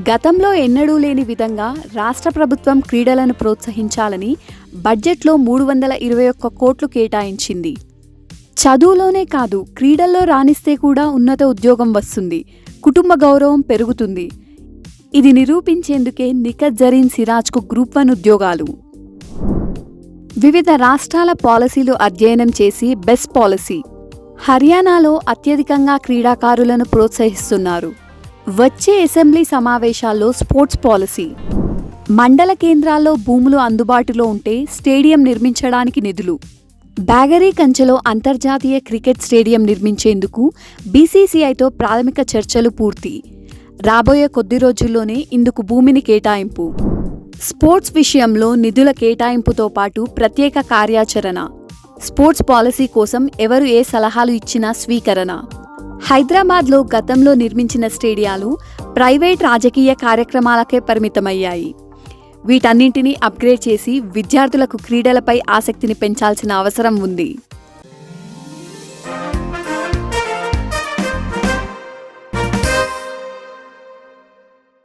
గతంలో ఎన్నడూ లేని విధంగా రాష్ట్ర ప్రభుత్వం క్రీడలను ప్రోత్సహించాలని బడ్జెట్లో 321 కోట్లు కేటాయించింది. చదువులోనే కాదు, క్రీడల్లో రాణిస్తే కూడా ఉన్నత ఉద్యోగం వస్తుంది, కుటుంబ గౌరవం పెరుగుతుంది. ఇది నిరూపించేందుకే నిఖత్ జరీన్ సిరాజ్కు గ్రూప్ 1 ఉద్యోగాలు. వివిధ రాష్ట్రాల పాలసీలు అధ్యయనం చేసి బెస్ట్ పాలసీ. హర్యానాలో అత్యధికంగా క్రీడాకారులను ప్రోత్సహిస్తున్నారు. వచ్చే అసెంబ్లీ సమావేశాల్లో స్పోర్ట్స్ పాలసీ. మండల కేంద్రాల్లో భూములు అందుబాటులో ఉంటే స్టేడియం నిర్మించడానికి నిధులు. బ్యాగరీ కంచెలో అంతర్జాతీయ క్రికెట్ స్టేడియం నిర్మించేందుకు బీసీసీఐతో ప్రాథమిక చర్చలు పూర్తి. రాబోయే కొద్ది రోజుల్లోనే ఇందుకు భూమిని కేటాయింపు. స్పోర్ట్స్ విషయంలో నిధుల కేటాయింపుతో పాటు ప్రత్యేక కార్యాచరణ. స్పోర్ట్స్ పాలసీ కోసం ఎవరు ఏ సలహాలు ఇచ్చినా స్వీకరణ. హైదరాబాద్లో గతంలో నిర్మించిన స్టేడియాలు ప్రైవేట్ రాజకీయ కార్యక్రమాలకే పరిమితమయ్యాయి. వీటన్నింటినీ అప్గ్రేడ్ చేసి విద్యార్థులకు క్రీడలపై ఆసక్తిని పెంచాల్సిన అవసరం ఉంది.